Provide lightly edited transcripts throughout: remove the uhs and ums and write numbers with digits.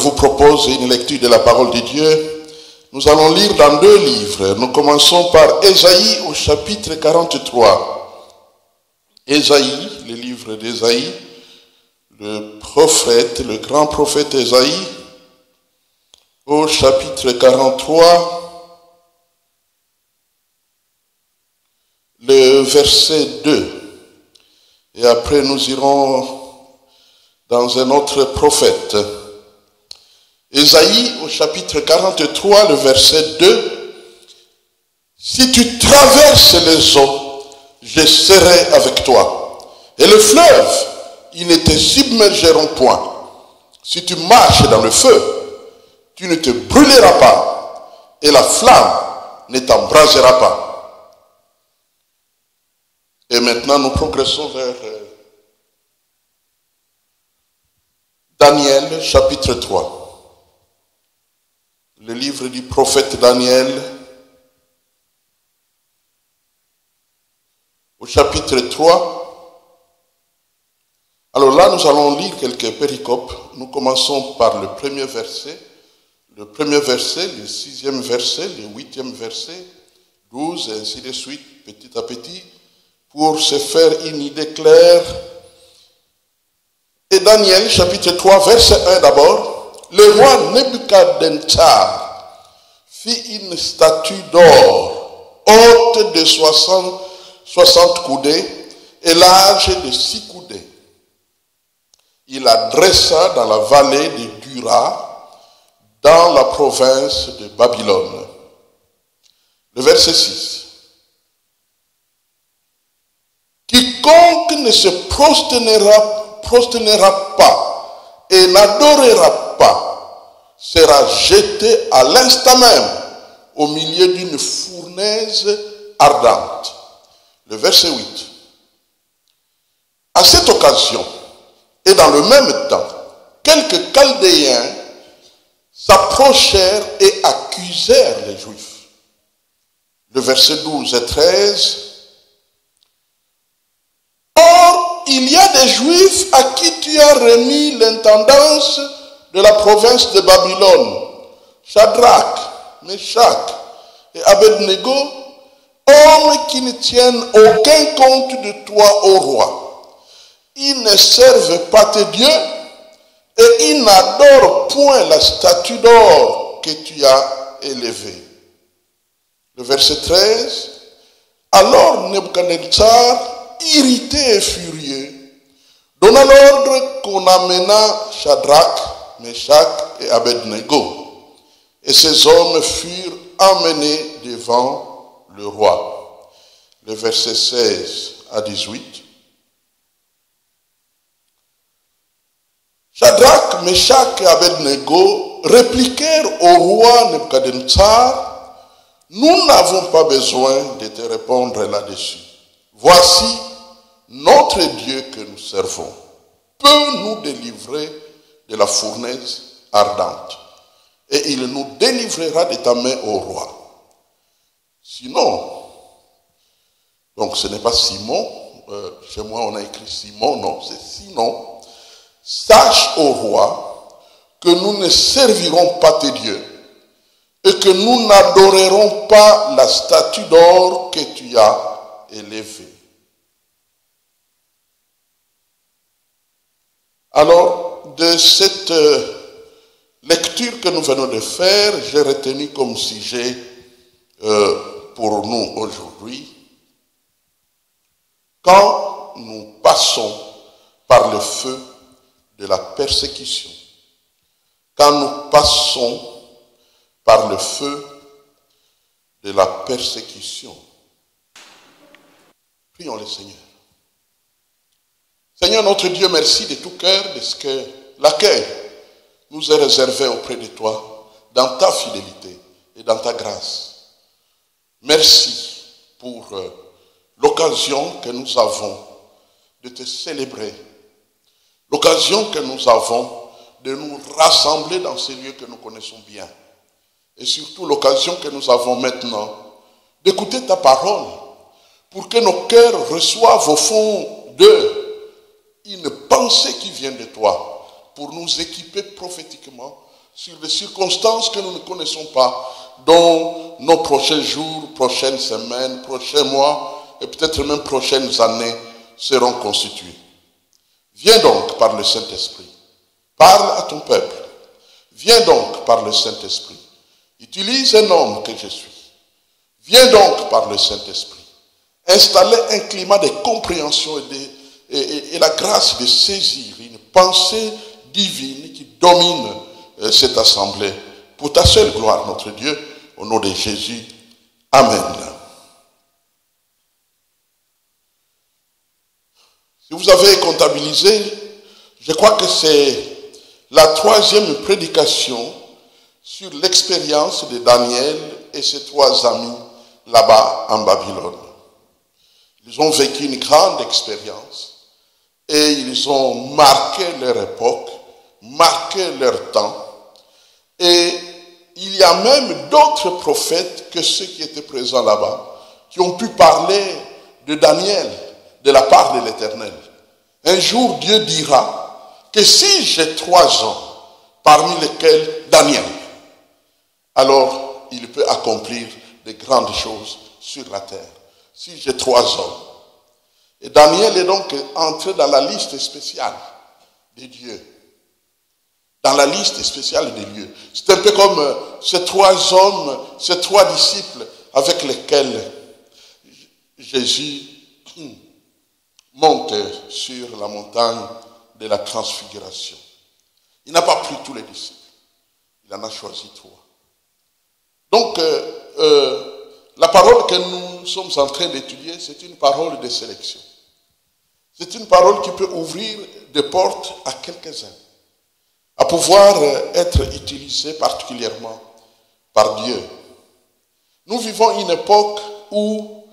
Je vous propose une lecture de la parole de Dieu. Nous allons lire dans 2 livres. Nous commençons par Ésaïe au chapitre 43. Ésaïe, le livre d'Ésaïe, le prophète, le grand prophète Ésaïe, au chapitre 43, le verset 2. Et après nous irons dans un autre prophète. Ésaïe au chapitre 43, le verset 2. Si tu traverses les eaux, je serai avec toi. Et le fleuve, ils ne te submergeront point. Si tu marches dans le feu, tu ne te brûleras pas. Et la flamme ne t'embrasera pas. Et maintenant, nous progressons vers Daniel, chapitre 3. Le livre du prophète Daniel, au chapitre 3. Alors là, nous allons lire quelques péricopes. Nous commençons par le premier verset. Le premier verset, le 6e verset, le 8e verset, 12, et ainsi de suite, petit à petit, pour se faire une idée claire. Et Daniel, chapitre 3, verset 1 d'abord. Le roi Nebuchadnezzar fit une statue d'or, haute de 60 coudées et large de 6 coudées. Il la dressa dans la vallée de Dura, dans la province de Babylone. Le verset 6. Quiconque ne se prosternera pas et n'adorera pas sera jeté à l'instant même au milieu d'une fournaise ardente. Le verset 8. À cette occasion, et dans le même temps, quelques Chaldéens s'approchèrent et accusèrent les Juifs. Le verset 12 et 13. Or, il y a des Juifs à qui tu as remis l'intendance de la province de Babylone, Shadrach, Meshach et Abednego, hommes qui ne tiennent aucun compte de toi, ô roi. Ils ne servent pas tes dieux et ils n'adorent point la statue d'or que tu as élevée. Le verset 13. Alors Nebuchadnezzar, irrité et furieux, donna l'ordre qu'on amena Shadrach, Meshach et Abednego. Et ces hommes furent emmenés devant le roi. Le verset 16 à 18. Shadrach, Meshach et Abednego répliquèrent au roi Nebuchadnezzar: nous n'avons pas besoin de te répondre là-dessus. Voici, notre Dieu que nous servons peut nous délivrer de la fournaise ardente, et il nous délivrera de ta main, ô roi. Sinon, donc ce n'est pas Simon, chez moi on a écrit Simon, non, c'est sinon, sache, ô roi, que nous ne servirons pas tes dieux, et que nous n'adorerons pas la statue d'or que tu as élevée. Alors, de cette lecture que nous venons de faire, j'ai retenu comme sujet pour nous aujourd'hui, quand nous passons par le feu de la persécution, quand nous passons par le feu de la persécution. Prions le Seigneur. Seigneur notre Dieu, merci de tout cœur de ce que l'accueil nous est réservé auprès de toi dans ta fidélité et dans ta grâce. Merci pour l'occasion que nous avons de te célébrer, l'occasion que nous avons de nous rassembler dans ces lieux que nous connaissons bien, et surtout l'occasion que nous avons maintenant d'écouter ta parole pour que nos cœurs reçoivent au fond d'eux une pensée qui vient de toi pour nous équiper prophétiquement sur des circonstances que nous ne connaissons pas, dont nos prochains jours, prochaines semaines, prochains mois et peut-être même prochaines années seront constitués. Viens donc par le Saint-Esprit. Parle à ton peuple. Viens donc par le Saint-Esprit. Utilise un homme que je suis. Viens donc par le Saint-Esprit. Installer un climat de compréhension et la grâce de saisir une pensée divine qui domine cette assemblée. Pour ta seule gloire, notre Dieu, au nom de Jésus. Amen. Si vous avez comptabilisé, je crois que c'est la troisième prédication sur l'expérience de Daniel et ses trois amis là-bas en Babylone. Ils ont vécu une grande expérience et ils ont marqué leur époque, marqué leur temps. Et il y a même d'autres prophètes que ceux qui étaient présents là-bas qui ont pu parler de Daniel de la part de l'Éternel. Un jour, Dieu dira que si j'ai 3 hommes, parmi lesquels Daniel, alors il peut accomplir de grandes choses sur la terre. Si j'ai 3 hommes. Et Daniel est donc entré dans la liste spéciale de Dieu. Dans la liste spéciale des lieux. C'est un peu comme ces 3 hommes, ces 3 disciples avec lesquels Jésus monte sur la montagne de la transfiguration. Il n'a pas pris tous les disciples. Il en a choisi 3. Donc, la parole que nous sommes en train d'étudier, c'est une parole de sélection. C'est une parole qui peut ouvrir des portes à quelques-uns, à pouvoir être utilisée particulièrement par Dieu. Nous vivons une époque où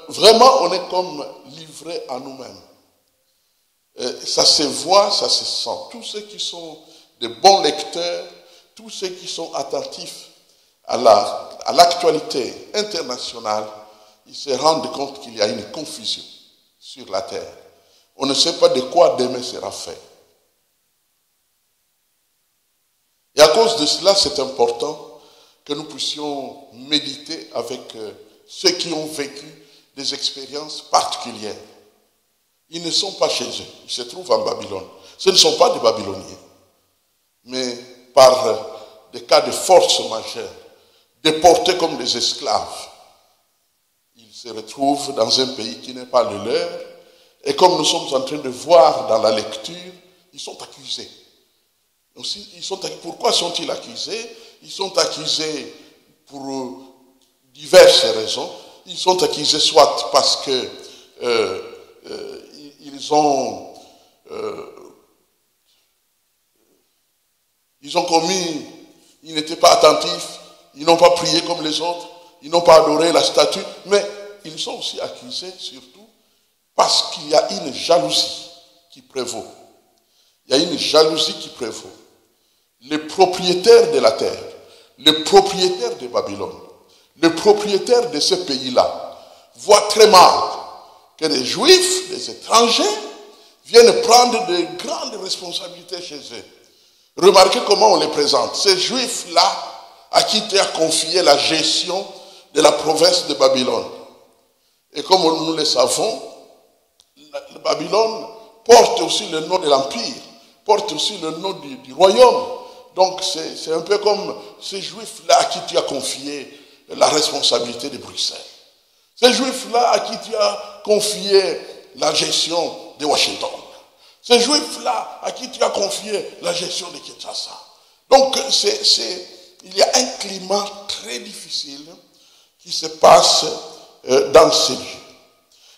vraiment on est comme livré à nous-mêmes. Ça se voit, ça se sent. Tous ceux qui sont de bons lecteurs, tous ceux qui sont attentifs à l'actualité internationale, ils se rendent compte qu'il y a une confusion sur la terre. On ne sait pas de quoi demain sera fait. Et à cause de cela, c'est important que nous puissions méditer avec ceux qui ont vécu des expériences particulières. Ils ne sont pas chez eux, ils se trouvent en Babylone. Ce ne sont pas des Babyloniens, mais par des cas de force majeure, déportés comme des esclaves, ils se retrouvent dans un pays qui n'est pas le leur, et comme nous sommes en train de voir dans la lecture, ils sont accusés. Pourquoi sont-ils accusés? Ils sont accusés pour diverses raisons. Ils sont accusés soit parce que ils n'étaient pas attentifs, ils n'ont pas prié comme les autres, ils n'ont pas adoré la statue, mais ils sont aussi accusés surtout parce qu'il y a une jalousie qui prévaut. Il y a une jalousie qui prévaut. Les propriétaires de la terre, les propriétaires de Babylone, les propriétaires de ce pays-là voient très mal que les Juifs, les étrangers, viennent prendre de grandes responsabilités chez eux. Remarquez comment on les présente. Ces Juifs-là, à qui tu as confié la gestion de la province de Babylone. Et comme nous le savons, Babylone porte aussi le nom de l'Empire, porte aussi le nom du royaume. Donc c'est un peu comme ces Juifs-là à qui tu as confié la responsabilité de Bruxelles. Ces Juifs-là à qui tu as confié la gestion de Washington. Ces Juifs-là à qui tu as confié la gestion de Kinshasa. Donc il y a un climat très difficile qui se passe dans ces lieux.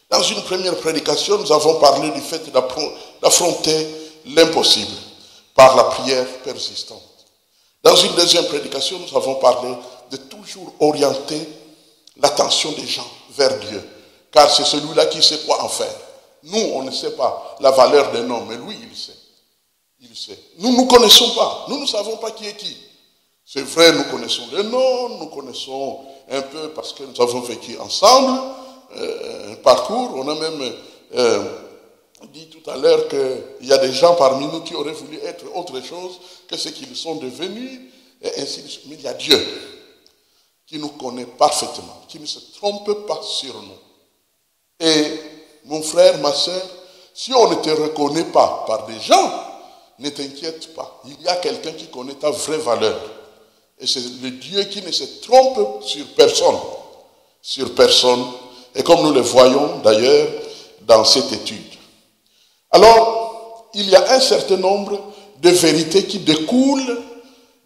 Dans une première prédication, nous avons parlé du fait d'affronter l'impossible par la prière persistante. Dans une deuxième prédication, nous avons parlé de toujours orienter l'attention des gens vers Dieu. Car c'est celui-là qui sait quoi en faire. Nous, on ne sait pas la valeur d'un homme, mais lui, il sait. Il sait. Nous ne connaissons pas. Nous ne savons pas qui est qui. C'est vrai, nous connaissons les noms, nous connaissons un peu parce que nous avons vécu ensemble un parcours. On a même dit tout à l'heure qu'il y a des gens parmi nous qui auraient voulu être autre chose que ce qu'ils sont devenus, et ainsi de suite. Mais il y a Dieu qui nous connaît parfaitement, qui ne se trompe pas sur nous. Et mon frère, ma soeur, si on ne te reconnaît pas par des gens, ne t'inquiète pas. Il y a quelqu'un qui connaît ta vraie valeur. Et c'est le Dieu qui ne se trompe sur personne. Sur personne. Et comme nous le voyons d'ailleurs dans cette étude. Alors, il y a un certain nombre de vérités qui découlent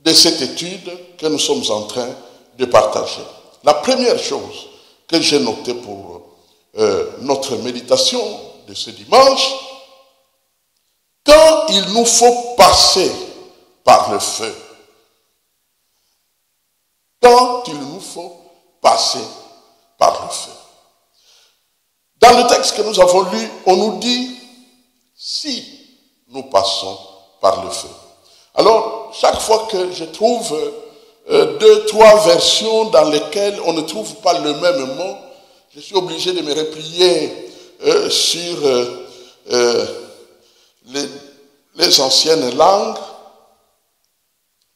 de cette étude que nous sommes en train de partager. La première chose que j'ai notée pour notre méditation de ce dimanche, quand il nous faut passer par le feu, quand il nous faut passer par le feu. Dans le texte que nous avons lu, on nous dit si nous passons par le feu. Alors, chaque fois que je trouve 2, 3 versions dans lesquelles on ne trouve pas le même mot, je suis obligé de me replier sur les anciennes langues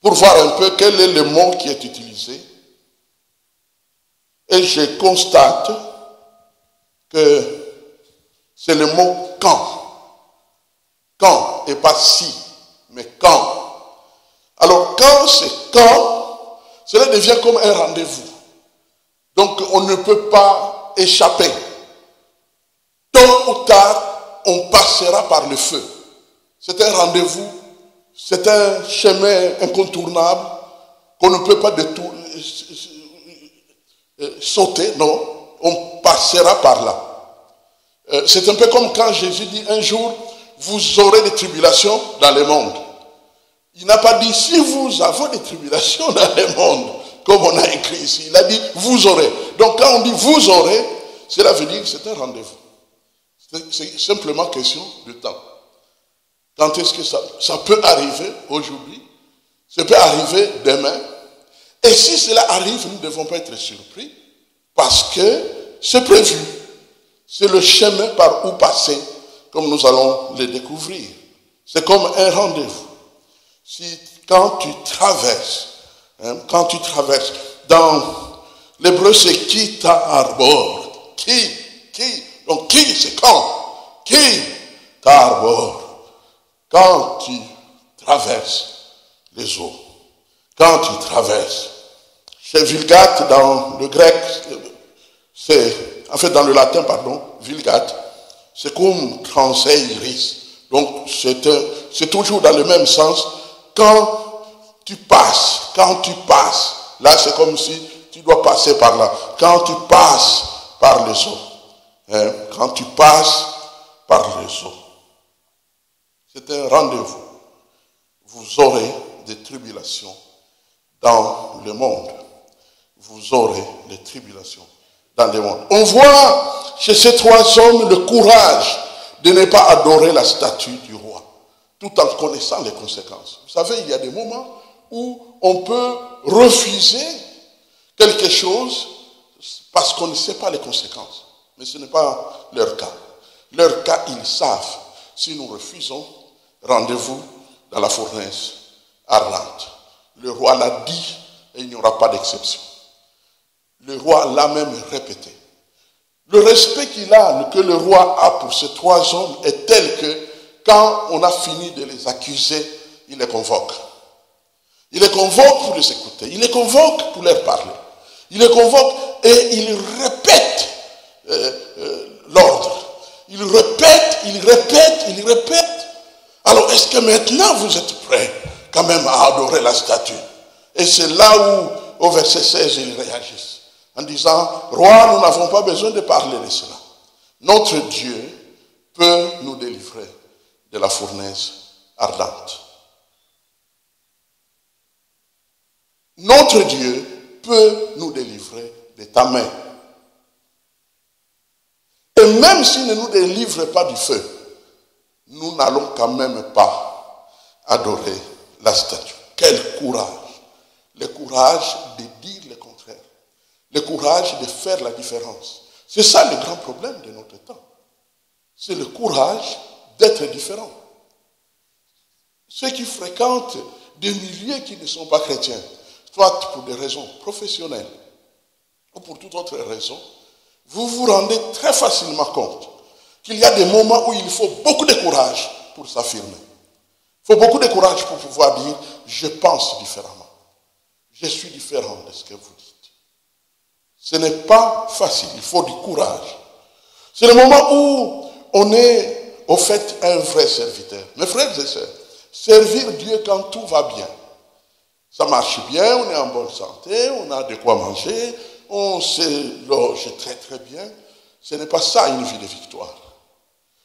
pour voir un peu quel est le mot qui est utilisé. Et je constate que c'est le mot quand. Quand, et pas si, mais quand. Alors quand c'est quand, cela devient comme un rendez-vous. Donc on ne peut pas échapper. Tôt ou tard, on passera par le feu. C'est un rendez-vous, c'est un chemin incontournable qu'on ne peut pas sauter, non, on passera par là. C'est un peu comme quand Jésus dit un jour, vous aurez des tribulations dans le monde. Il n'a pas dit si vous avez des tribulations dans le monde, comme on a écrit ici. Il a dit vous aurez. Donc quand on dit vous aurez, cela veut dire que c'est un rendez-vous. C'est simplement question de temps. Quand est-ce que ça peut arriver aujourd'hui? Ça peut arriver demain. Et si cela arrive, nous ne devons pas être surpris parce que c'est prévu. C'est le chemin par où passer, comme nous allons le découvrir. C'est comme un rendez-vous. Quand tu traverses, dans l'hébreu c'est qui t'arbore. Qui? Donc qui c'est quand? Qui t'arbore? Quand tu traverses les eaux. Quand tu traverses. Chez Vulgate, dans le grec, dans le latin, Vulgate, c'est comme transeiris. Donc, c'est toujours dans le même sens. Quand tu passes, là, c'est comme si tu dois passer par là. Quand tu passes par les eaux. Quand tu passes par les eaux. C'est un rendez-vous. Vous aurez des tribulations dans le monde. Vous aurez des tribulations dans le monde. On voit chez ces 3 hommes le courage de ne pas adorer la statue du roi, tout en connaissant les conséquences. Vous savez, il y a des moments où on peut refuser quelque chose parce qu'on ne sait pas les conséquences. Mais ce n'est pas leur cas. Leur cas, ils savent. Si nous refusons, rendez-vous dans la fournaise ardente. Le roi l'a dit et il n'y aura pas d'exception. Le roi l'a même répété. Le respect que le roi a pour ces 3 hommes est tel que quand on a fini de les accuser, il les convoque. Il les convoque pour les écouter. Il les convoque pour leur parler. Il les convoque et il répète l'ordre. Il répète. Alors, est-ce que maintenant vous êtes prêts quand même à adorer la statue? Et c'est là où, au verset 16, ils réagissent en disant, roi, nous n'avons pas besoin de parler de cela. Notre Dieu peut nous délivrer de la fournaise ardente. Notre Dieu peut nous délivrer de ta main. Et même s'il ne nous délivre pas du feu, nous n'allons quand même pas adorer la statue. Quel courage! Le courage de dire le contraire. Le courage de faire la différence. C'est ça le grand problème de notre temps. C'est le courage d'être différents. Ceux qui fréquentent des milieux qui ne sont pas chrétiens, soit pour des raisons professionnelles ou pour toute autre raison, vous vous rendez très facilement compte qu'il y a des moments où il faut beaucoup de courage pour s'affirmer. Il faut beaucoup de courage pour pouvoir dire « je pense différemment, je suis différent de ce que vous dites ». Ce n'est pas facile, il faut du courage. C'est le moment où on est au fait un vrai serviteur. Mes frères et sœurs, servir Dieu quand tout va bien. Ça marche bien, on est en bonne santé, on a de quoi manger, on se loge très très bien. Ce n'est pas ça une vie de victoire.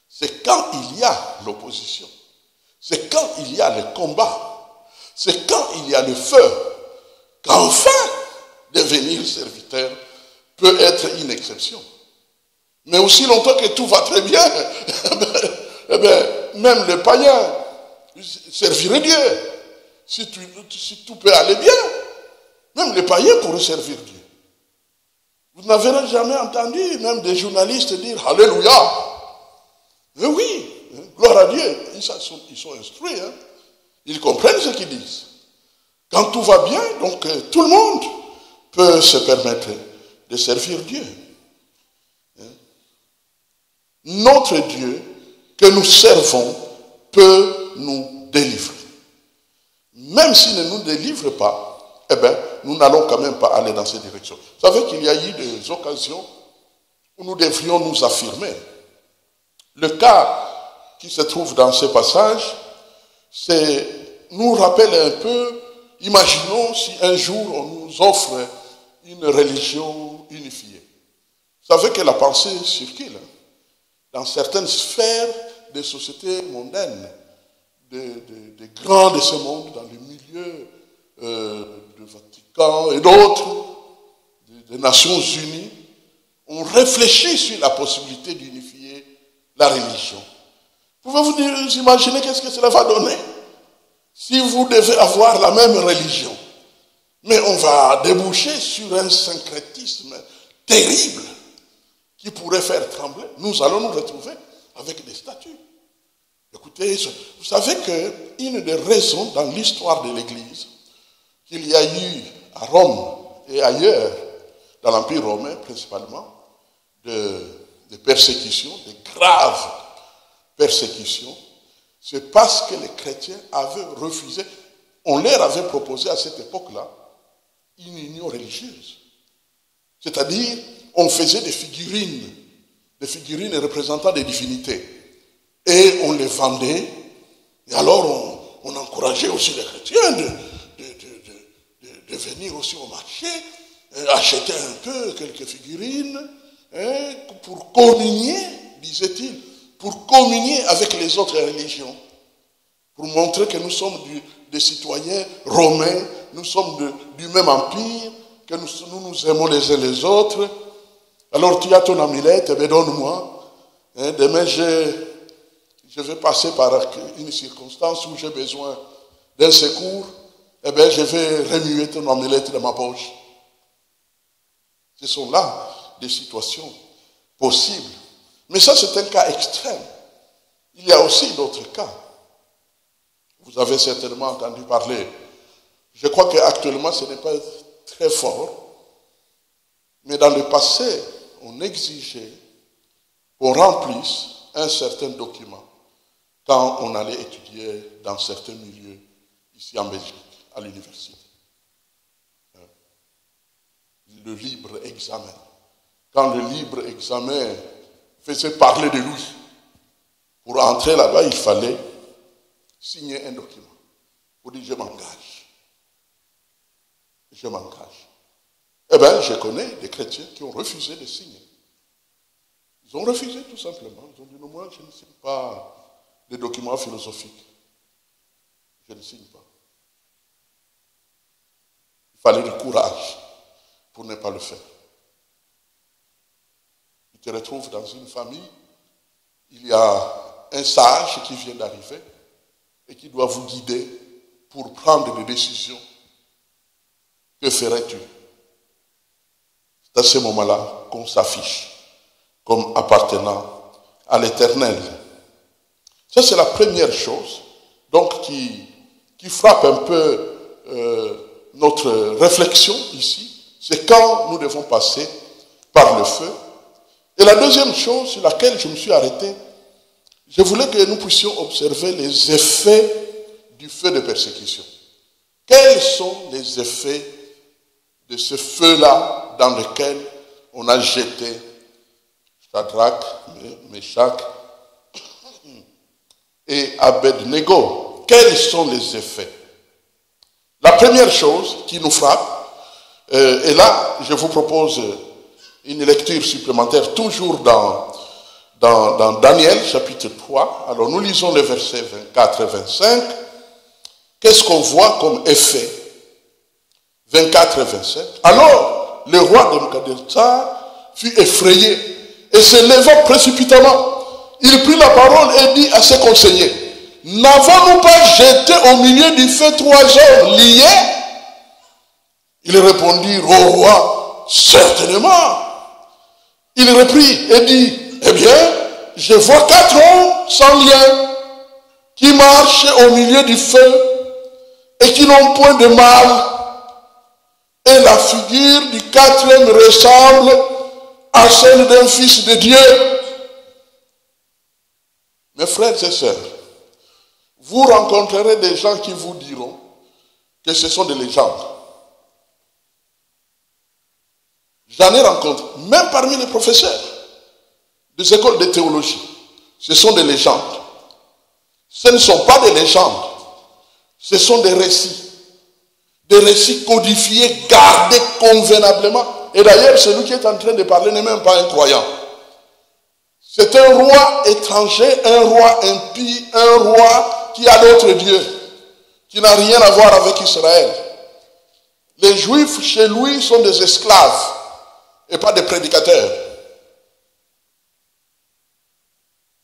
C'est quand il y a l'opposition. C'est quand il y a le combat. C'est quand il y a le feu. Qu'enfin, devenir serviteur peut être une exception. Mais aussi longtemps que tout va très bien, même les païens serviraient Dieu. Si tout peut aller bien, même les païens pourraient servir Dieu. Vous n'avez jamais entendu même des journalistes dire « Alléluia ». Mais oui, gloire à Dieu, ils sont instruits, hein. Ils comprennent ce qu'ils disent. Quand tout va bien, donc tout le monde peut se permettre de servir Dieu. Notre Dieu que nous servons peut nous délivrer. Même s'il ne nous délivre pas, eh bien, nous n'allons quand même pas aller dans cette direction. Vous savez qu'il y a eu des occasions où nous devrions nous affirmer. Le cas qui se trouve dans ce passage, nous rappelle un peu, imaginons si un jour on nous offre une religion unifiée. Vous savez que la pensée circule dans certaines sphères des sociétés mondaines, des grands de ce monde, dans le milieu du Vatican et d'autres, des Nations Unies, on réfléchit sur la possibilité d'unifier la religion. Pouvez-vous imaginer qu'est-ce que cela va donner? Si vous devez avoir la même religion, mais on va déboucher sur un syncrétisme terrible qui pourrait faire trembler. Nous allons nous retrouver avec des statues. Écoutez, vous savez qu'une des raisons dans l'histoire de l'Église qu'il y a eu à Rome et ailleurs, dans l'Empire romain principalement, de persécutions, de graves persécutions, c'est parce que les chrétiens avaient refusé, on leur avait proposé à cette époque-là une union religieuse. C'est-à-dire, on faisait des figurines représentant des divinités. Et on les vendait. Et alors, on encourageait aussi les chrétiens de venir aussi au marché, acheter un peu quelques figurines, pour communier, disait-il, pour communier avec les autres religions. Pour montrer que nous sommes des citoyens romains, nous sommes du même empire, que nous aimons les uns les autres. Alors tu as ton amulette, eh donne-moi. Demain, je vais passer par une circonstance où j'ai besoin d'un secours. Eh bien, je vais remuer ton amulette dans ma poche. Ce sont là des situations possibles. Mais ça, c'est un cas extrême. Il y a aussi d'autres cas. Vous avez certainement entendu parler. Je crois qu'actuellement, ce n'est pas très fort. Mais dans le passé, on exigeait qu'on remplisse un certain document quand on allait étudier dans certains milieux ici en Belgique, à l'université. Le libre examen. Quand le libre examen faisait parler de lui, pour entrer là-bas, il fallait signer un document pour dire je m'engage. Je m'engage. Eh bien, je connais des chrétiens qui ont refusé de signer. Ils ont refusé tout simplement. Ils ont dit non, moi je ne signe pas des documents philosophiques. Je ne signe pas. Il fallait du courage pour ne pas le faire. Tu te retrouves dans une famille, il y a un sage qui vient d'arriver et qui doit vous guider pour prendre des décisions. Que ferais-tu? C'est à ce moment-là qu'on s'affiche comme appartenant à l'Éternel. Ça, c'est la première chose donc, qui frappe un peu notre réflexion ici. C'est quand nous devons passer par le feu. Et la deuxième chose sur laquelle je me suis arrêté, je voulais que nous puissions observer les effets du feu de persécution. Quels sont les effets de ce feu-là dans lequel on a jeté Shadrach, Meshach et Abednego? Quels sont les effets? La première chose qui nous frappe, et là je vous propose une lecture supplémentaire toujours dans Daniel chapitre 3. Alors nous lisons les versets 24 et 25. Qu'est-ce qu'on voit comme effet? 24 et 27. Alors le roi Nebuchadnezzar fut effrayé et se leva précipitamment. Il prit la parole et dit à ses conseillers: n'avons-nous pas jeté au milieu du feu 3 hommes liés? Ils répondirent au roi: certainement. Il reprit et dit: eh bien, je vois 4 hommes sans lien qui marchent au milieu du feu et qui n'ont point de mal. Et la figure du 4e ressemble à celle d'un fils de Dieu. Mes frères et sœurs, vous rencontrerez des gens qui vous diront que ce sont des légendes. J'en ai rencontré, même parmi les professeurs des écoles de théologie. Ce sont des légendes. Ce ne sont pas des légendes. Ce sont des récits. Des récits codifiés, gardés convenablement. Et d'ailleurs, celui qui est en train de parler n'est même pas un croyant. C'est un roi étranger, un roi impie, un roi qui a d'autres dieux, qui n'a rien à voir avec Israël. Les Juifs, chez lui, sont des esclaves et pas des prédicateurs.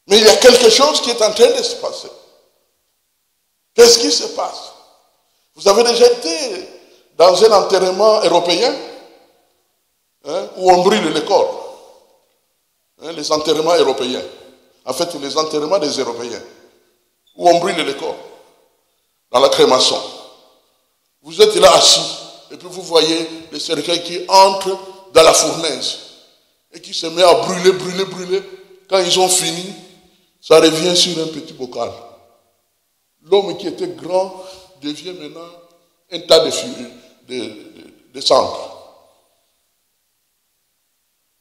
Mais il y a quelque chose qui est en train de se passer. Qu'est-ce qui se passe? Vous avez déjà été dans un enterrement européen où on brûle les corps. Les enterrements européens. En fait, les enterrements des Européens. Où on brûle les corps. Dans la crémation. Vous êtes là assis. Et puis vous voyez les cercueils qui entrent dans la fournaise. Et qui se met à brûler, brûler, brûler. Quand ils ont fini, ça revient sur un petit bocal. L'homme qui était grand devient maintenant un tas de cendres.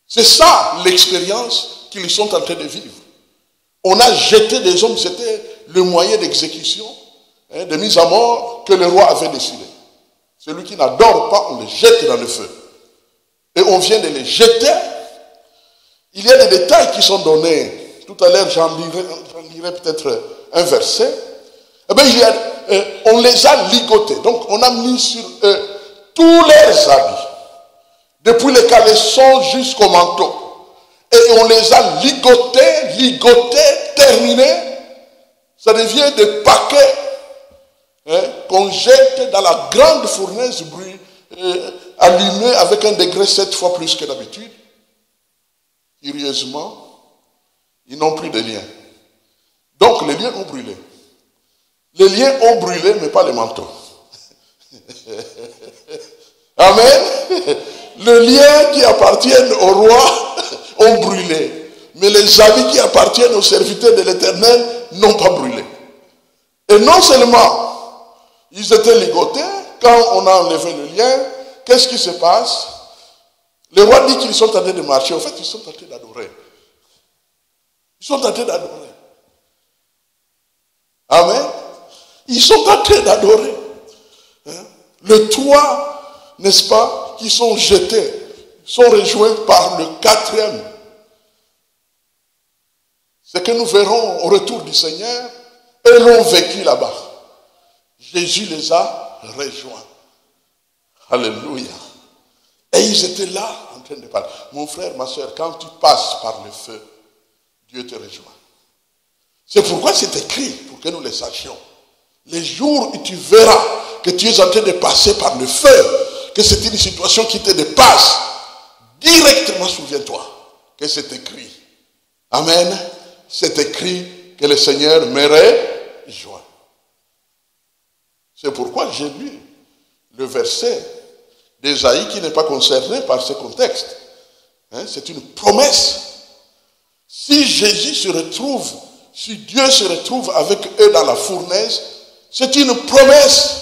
C'est ça l'expérience qu'ils sont en train de vivre. On a jeté des hommes, c'était le moyen d'exécution, de mise à mort que le roi avait décidé. Celui qui n'adore pas, on le jette dans le feu. Et on vient de les jeter. Il y a des détails qui sont donnés. Tout à l'heure, j'en lirai peut-être un verset. Eh bien, on les a ligotés. Donc, on a mis sur eux tous leurs habits, depuis les caleçons jusqu'au manteau. Et on les a ligotés, terminés. Ça devient des paquets qu'on jette dans la grande fournaise allumée avec un degré 7 fois plus que d'habitude. Curieusement, ils n'ont plus de liens. Donc, les liens ont brûlé. Les liens ont brûlé, mais pas les manteaux. Amen. Les liens qui appartiennent au roi ont brûlé. Mais les habits qui appartiennent aux serviteurs de l'Éternel n'ont pas brûlé. Et non seulement ils étaient ligotés, quand on a enlevé le lien, qu'est-ce qui se passe? Le roi dit qu'ils sont en train de marcher. En fait, ils sont en train d'adorer. Ils sont en train d'adorer. Amen. Ils sont en train d'adorer. Le 3, n'est-ce pas, qui sont jetés, sont rejoints par le 4e. C'est que nous verrons au retour du Seigneur, eux l'ont vécu là-bas. Jésus les a rejoints. Alléluia. Et ils étaient là en train de parler. Mon frère, ma soeur, quand tu passes par le feu, Dieu te rejoint. C'est pourquoi c'est écrit, pour que nous le sachions. Les jours où tu verras que tu es en train de passer par le feu, que c'est une situation qui te dépasse, directement souviens-toi que c'est écrit. Amen. C'est écrit que le Seigneur me rejoint. C'est pourquoi j'ai lu le verset d'Ésaïe qui n'est pas concerné par ce contexte. C'est une promesse. Si Jésus se retrouve, si Dieu se retrouve avec eux dans la fournaise, c'est une promesse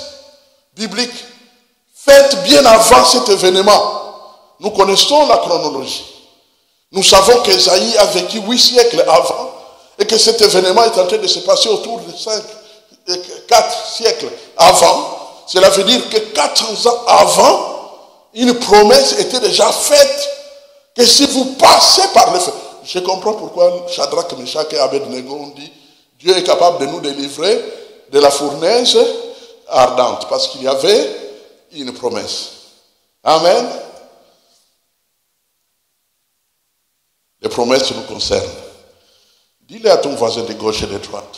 biblique faite bien avant cet événement. Nous connaissons la chronologie. Nous savons qu'Ésaïe a vécu 8 siècles avant et que cet événement est en train de se passer autour de 4 siècles avant. Cela veut dire que 400 ans avant, une promesse était déjà faite que si vous passez par le feu. Je comprends pourquoi Shadrach, Meshach et Abednego ont dit Dieu est capable de nous délivrer de la fournaise ardente parce qu'il y avait une promesse. Amen. Les promesses nous concernent. Dis-le à ton voisin de gauche et de droite.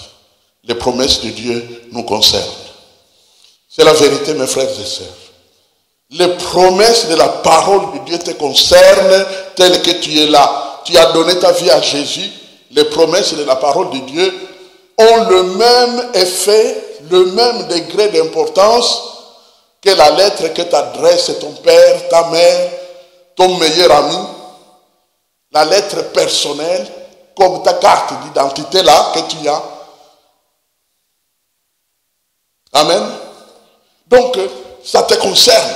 Les promesses de Dieu nous concernent. C'est la vérité, mes frères et sœurs. Les promesses de la parole de Dieu te concernent telles que tu es là. Tu as donné ta vie à Jésus. Les promesses de la parole de Dieu ont le même effet, le même degré d'importance que la lettre que t'adresse ton père, ta mère, ton meilleur ami. La lettre personnelle, comme ta carte d'identité là que tu as. Amen. Donc, ça te concerne.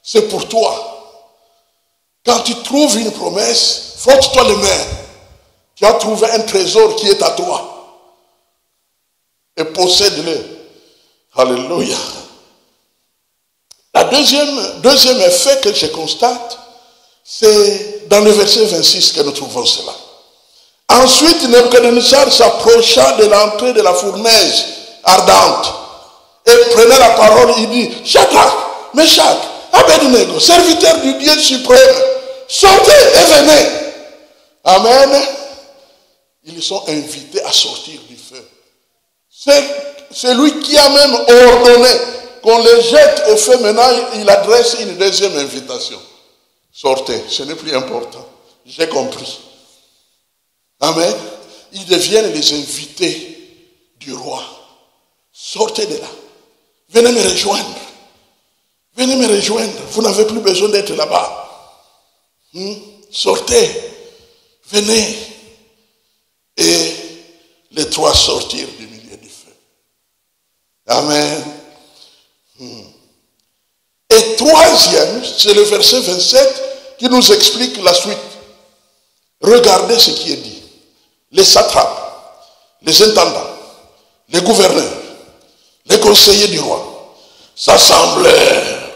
C'est pour toi. Quand tu trouves une promesse, frotte-toi les mains. Tu as trouvé un trésor qui est à toi. Et possède-le. Alléluia. Le deuxième effet que je constate, c'est dans le verset 26 que nous trouvons cela. Ensuite, Nebuchadnezzar s'approcha de l'entrée de la fournaise ardente et prenait la parole, il dit, Shadrach, Meshach, Abednego, serviteurs du Dieu suprême, sortez et venez. Amen. Ils sont invités à sortir du feu. C'est lui qui a même ordonné qu'on les jette au feu. Maintenant, il adresse une deuxième invitation. Sortez, ce n'est plus important. J'ai compris. Amen. Ils deviennent les invités du roi. Sortez de là. Venez me rejoindre. Venez me rejoindre. Vous n'avez plus besoin d'être là-bas. Sortez. Venez. Et les trois sortirent du milieu du feu. Amen. Et troisième, c'est le verset 27 qui nous explique la suite. Regardez ce qui est dit. Les satrapes, les intendants, les gouverneurs, les conseillers du roi s'assemblèrent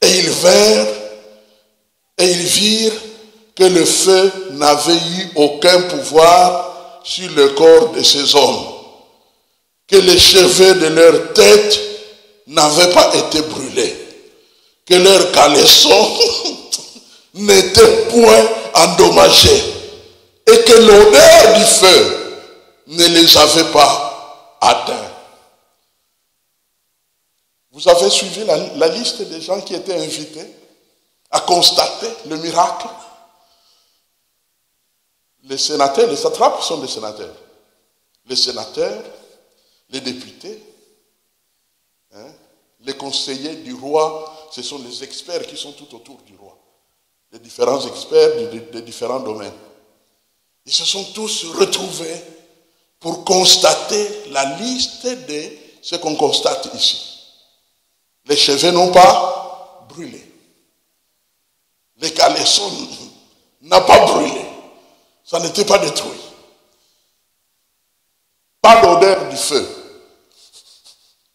et ils virent que le feu n'avait eu aucun pouvoir sur le corps de ces hommes, que les cheveux de leur tête n'avaient pas été brûlés, que leurs caleçons n'étaient point endommagés et que l'odeur du feu ne les avait pas atteints. Vous avez suivi la liste des gens qui étaient invités à constater le miracle. Les sénateurs, les satrapes sont des sénateurs. Les sénateurs, les députés, les conseillers du roi, ce sont les experts qui sont tout autour du roi. Les différents experts des différents domaines. Ils se sont tous retrouvés pour constater la liste de ce qu'on constate ici. Les cheveux n'ont pas brûlé. Les caleçons n'ont pas brûlé. Ça n'était pas détruit. Pas d'odeur du feu.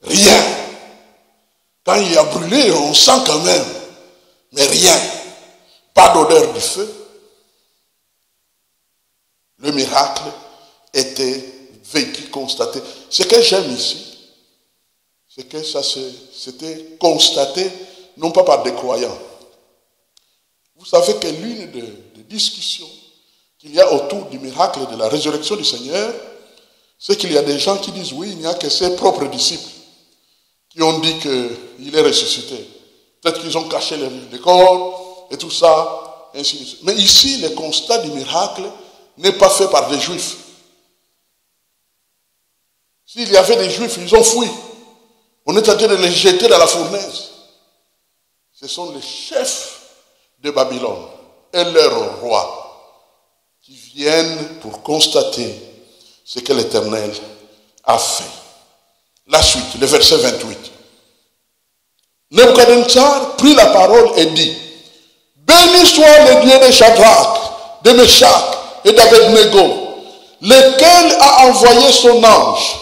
Rien. Quand il y a brûlé, on sent quand même. Mais rien. Pas d'odeur du feu. Le miracle était vécu, constaté. Ce que j'aime ici, c'est que ça c'était constaté, non pas par des croyants. Vous savez que l'une des discussions qu'il y a autour du miracle de la résurrection du Seigneur, c'est qu'il y a des gens qui disent oui, il n'y a que ses propres disciples qui ont dit qu'il est ressuscité. Peut-être qu'ils ont caché les corps et tout ça, ainsi de suite. Mais ici, le constat du miracle n'est pas fait par des juifs. S'il y avait des Juifs, ils ont fui. On est en train de les jeter dans la fournaise. Ce sont les chefs de Babylone et leurs rois qui viennent pour constater ce que l'Éternel a fait. La suite, le verset 28. Nebuchadnezzar prit la parole et dit, béni soit le Dieu de Shadrach, de Meshach et d'Abednego, lequel a envoyé son ange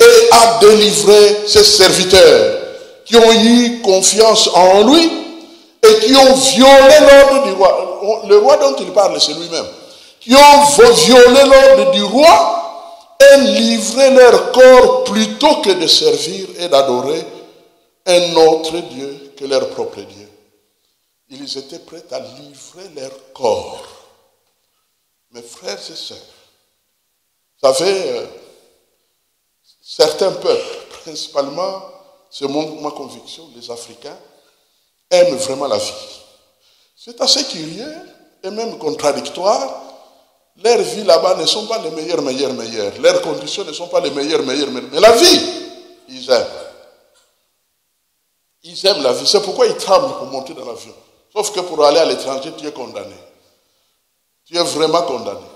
et a délivré ses serviteurs qui ont eu confiance en lui et qui ont violé l'ordre du roi. Le roi dont il parle, c'est lui-même. Qui ont violé l'ordre du roi et livré leur corps plutôt que de servir et d'adorer un autre Dieu que leur propre Dieu. Ils étaient prêts à livrer leur corps. Mes frères et sœurs, vous savez, certains peuples, principalement, c'est ma conviction, les Africains, aiment vraiment la vie. C'est assez curieux et même contradictoire. Leurs vies là-bas ne sont pas les meilleures. Leurs conditions ne sont pas les meilleures. Mais la vie, ils aiment. Ils aiment la vie. C'est pourquoi ils tremblent pour monter dans l'avion. Sauf que pour aller à l'étranger, tu es condamné. Tu es vraiment condamné.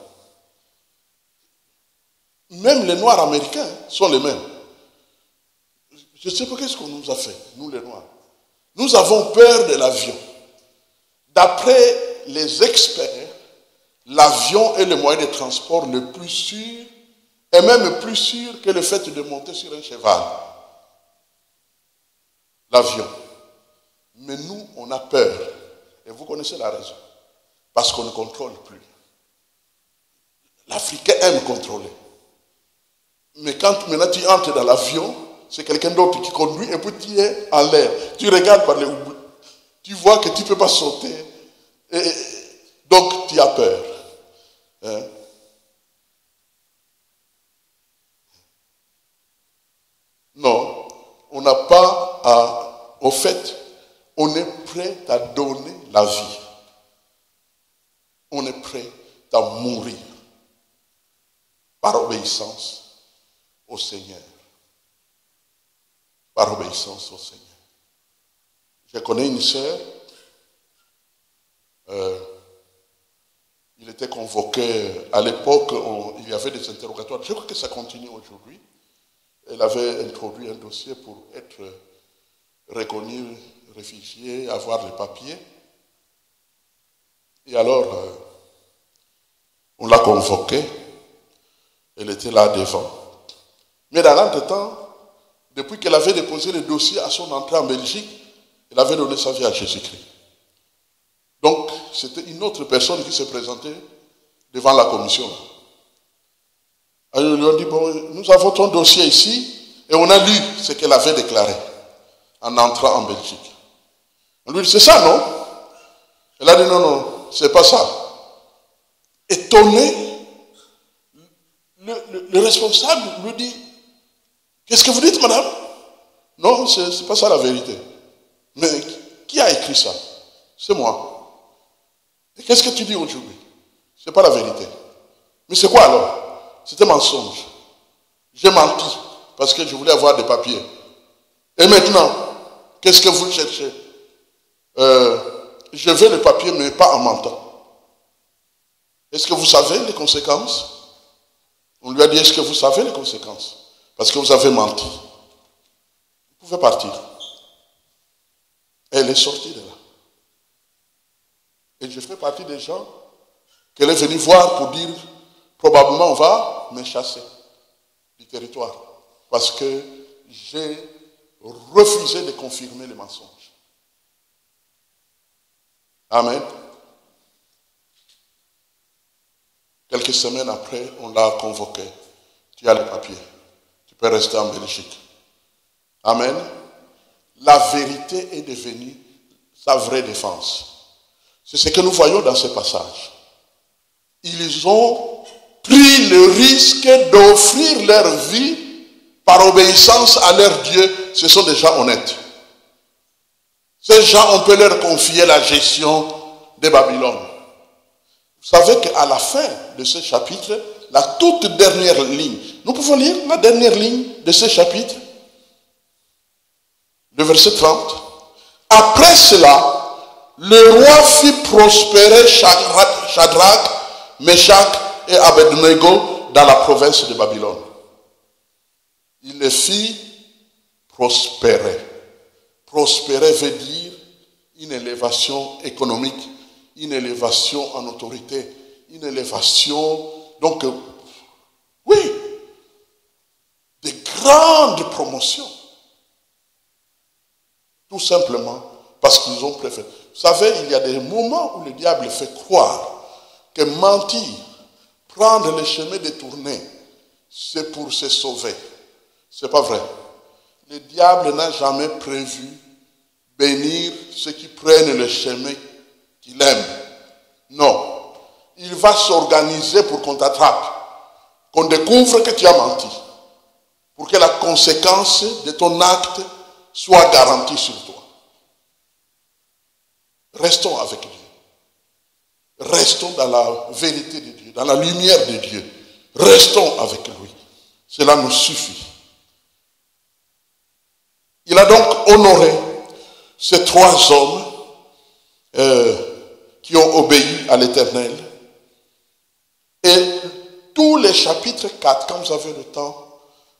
Même les Noirs américains sont les mêmes. Je ne sais pas qu'est-ce qu'on nous a fait, nous les Noirs. Nous avons peur de l'avion. D'après les experts, l'avion est le moyen de transport le plus sûr, et même plus sûr que le fait de monter sur un cheval. L'avion. Mais nous, on a peur. Et vous connaissez la raison. Parce qu'on ne contrôle plus. L'Africain aime contrôler. Mais quand maintenant tu entres dans l'avion, c'est quelqu'un d'autre qui conduit et puis tu es en l'air. Tu regardes par les houblons. Tu vois que tu ne peux pas sauter. Et donc tu as peur. Hein? Non, on n'a pas à... Au fait, on est prêt à donner la vie. On est prêt à mourir par obéissance au Seigneur. Par obéissance au Seigneur. Je connais une sœur, il était convoqué, à l'époque, il y avait des interrogatoires, je crois que ça continue aujourd'hui. Elle avait introduit un dossier pour être reconnue réfugiée, avoir les papiers. Et alors, on l'a convoquée, elle était là devant. Mais dans l'entretemps, depuis qu'elle avait déposé le dossier à son entrée en Belgique, elle avait donné sa vie à Jésus-Christ. Donc, c'était une autre personne qui se présentait devant la commission. Alors, ils lui ont dit, bon, nous avons ton dossier ici, et on a lu ce qu'elle avait déclaré en entrant en Belgique. On lui dit, c'est ça, non? Elle a dit, non, c'est pas ça. Étonné, le responsable lui dit, qu'est-ce que vous dites, madame? Non, c'est pas ça la vérité. Mais qui a écrit ça? C'est moi. Et qu'est-ce que tu dis aujourd'hui? C'est pas la vérité. Mais c'est quoi alors? C'était mensonge. J'ai menti parce que je voulais avoir des papiers. Et maintenant, qu'est-ce que vous cherchez? Je veux les papiers, mais pas en mentant. Est-ce que vous savez les conséquences? On lui a dit, est-ce que vous savez les conséquences? Parce que vous avez menti. Vous pouvez partir. Et elle est sortie de là. Et je fais partie des gens qu'elle est venue voir pour dire, probablement on va me chasser du territoire. Parce que j'ai refusé de confirmer les mensonges. Amen. Quelques semaines après, on l'a convoqué. Tu as les papiers. Tu peux rester en Belgique. Amen. La vérité est devenue sa vraie défense. C'est ce que nous voyons dans ce passage. Ils ont pris le risque d'offrir leur vie par obéissance à leur Dieu. Ce sont des gens honnêtes. Ces gens, on peut leur confier la gestion de Babylone. Vous savez qu'à la fin de ce chapitre, la toute dernière ligne. Nous pouvons lire la dernière ligne de ce chapitre, le verset 30. Après cela, le roi fit prospérer Shadrach, Meshach et Abednego dans la province de Babylone. Il les fit prospérer. Prospérer veut dire une élévation économique, une élévation en autorité, une élévation, donc, oui, de grandes promotions. Tout simplement parce qu'ils ont préféré. Vous savez, il y a des moments où le diable fait croire que mentir, prendre le chemin détourné, c'est pour se sauver. Ce n'est pas vrai. Le diable n'a jamais prévu bénir ceux qui prennent le chemin qu'il aime. Non. Il va s'organiser pour qu'on t'attrape, qu'on découvre que tu as menti, pour que la conséquence de ton acte soit garantie sur toi. Restons avec Dieu. Restons dans la vérité de Dieu, dans la lumière de Dieu. Restons avec lui. Cela nous suffit. Il a donc honoré ces trois hommes qui ont obéi à l'Éternel. Et tous les chapitres 4, quand vous avez le temps,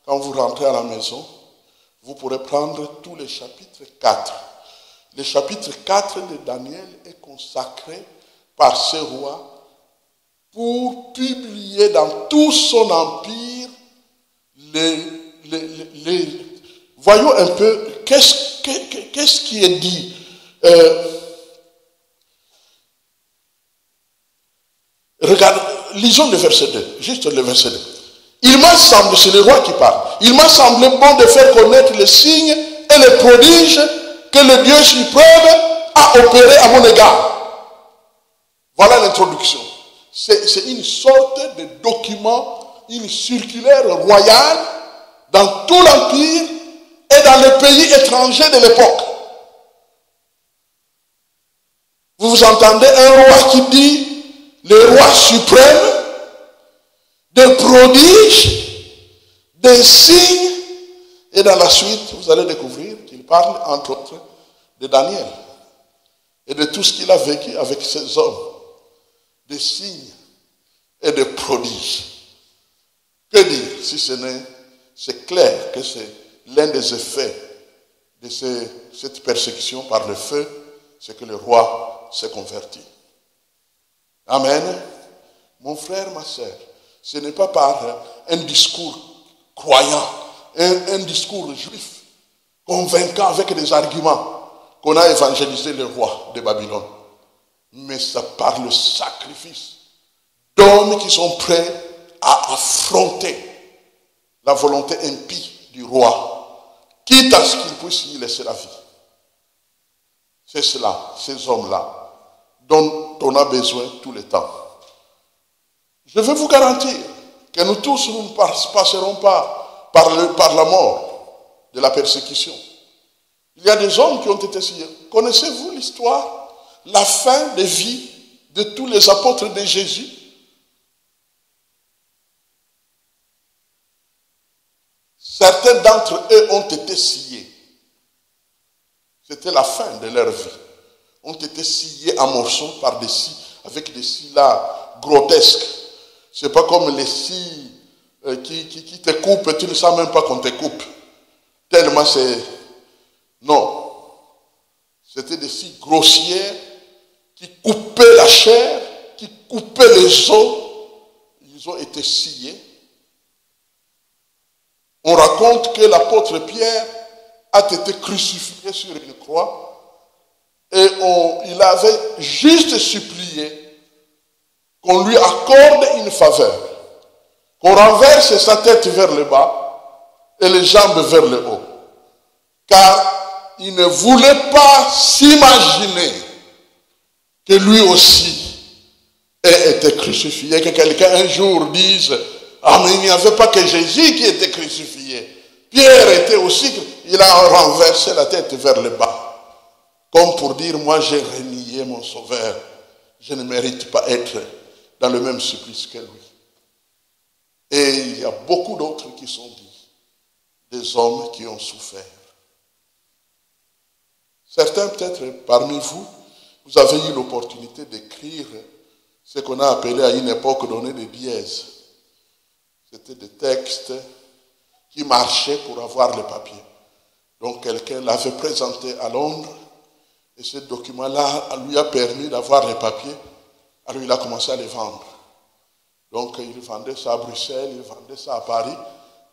quand vous rentrez à la maison, vous pourrez prendre tous les chapitres 4. Le chapitre 4 de Daniel est consacré par ce roi pour publier dans tout son empire voyons un peu qu'est-ce qui est dit. Regarde, lisons le verset 2, juste le verset 2. Il m'a semblé, c'est le roi qui parle, il m'a semblé bon de faire connaître les signes et les prodiges que le Dieu suprême a opéré à mon égard. Voilà l'introduction. C'est une sorte de document, une circulaire royale dans tout l'empire et dans les pays étrangers de l'époque. Vous entendez un roi qui dit, le roi suprême, des prodiges, des signes, et dans la suite, vous allez découvrir qu'il parle, entre autres, de Daniel et de tout ce qu'il a vécu avec ces hommes, des signes et des prodiges. Que dire si ce n'est, c'est clair que c'est l'un des effets de cette persécution par le feu, c'est que le roi s'est converti. Amen. Mon frère, ma sœur, ce n'est pas par un discours croyant, un discours juif, convaincant avec des arguments, qu'on a évangélisé le roi de Babylone. Mais ça par le sacrifice d'hommes qui sont prêts à affronter la volonté impie du roi, quitte à ce qu'il puisse y laisser la vie. C'est cela, ces hommes-là, dont on a besoin tout le temps. Je veux vous garantir que nous tous, nous ne passerons pas par la mort de la persécution. Il y a des hommes qui ont été sciés. Connaissez-vous l'histoire, la fin de vie de tous les apôtres de Jésus? Certains d'entre eux ont été sciés. C'était la fin de leur vie. Ont été sciés en morceaux par des scies, avec des scies là grotesques. Ce n'est pas comme les scies qui te coupent, tu ne sens même pas qu'on te coupe. Tellement c'est... Non. C'était des scies grossières qui coupaient la chair, qui coupaient les os. Ils ont été sciés. On raconte que l'apôtre Pierre a été crucifié sur une croix et il avait juste supplié qu'on lui accorde une faveur, qu'on renverse sa tête vers le bas et les jambes vers le haut. Car il ne voulait pas s'imaginer que lui aussi ait été crucifié. Que quelqu'un un jour dise, ah mais il n'y avait pas que Jésus qui était crucifié. Pierre était aussi, il a renversé la tête vers le bas. Comme pour dire, moi j'ai renié mon sauveur. Je ne mérite pas être dans le même supplice que lui. Et il y a beaucoup d'autres qui sont dits, des hommes qui ont souffert. Certains, peut-être parmi vous, vous avez eu l'opportunité d'écrire ce qu'on a appelé à une époque donnée des dièses. C'était des textes qui marchaient pour avoir les papiers. Donc quelqu'un l'avait présenté à Londres et ce document-là lui a permis d'avoir les papiers. Alors il a commencé à les vendre. Donc il vendait ça à Bruxelles, il vendait ça à Paris.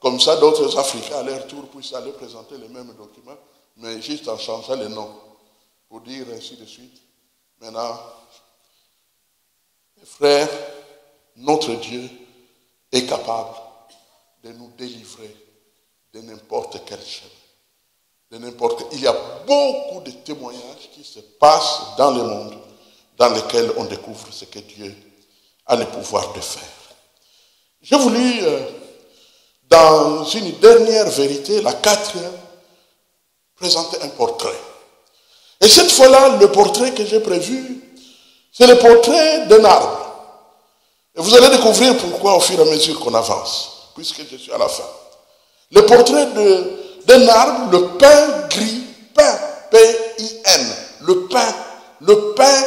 Comme ça, d'autres Africains à leur tour puissent aller présenter les mêmes documents, mais juste en changeant les noms, pour dire ainsi de suite. Maintenant, mes frères, notre Dieu est capable de nous délivrer de n'importe quel chemin. Il y a beaucoup de témoignages qui se passent dans le monde dans lesquels on découvre ce que Dieu a le pouvoir de faire. J'ai voulu, dans une dernière vérité, la quatrième, présenter un portrait. Et cette fois-là, le portrait que j'ai prévu, c'est le portrait d'un arbre. Et vous allez découvrir pourquoi au fur et à mesure qu'on avance, puisque je suis à la fin. Le portrait d'un arbre, le pin gris, pin, P-I-N, le pin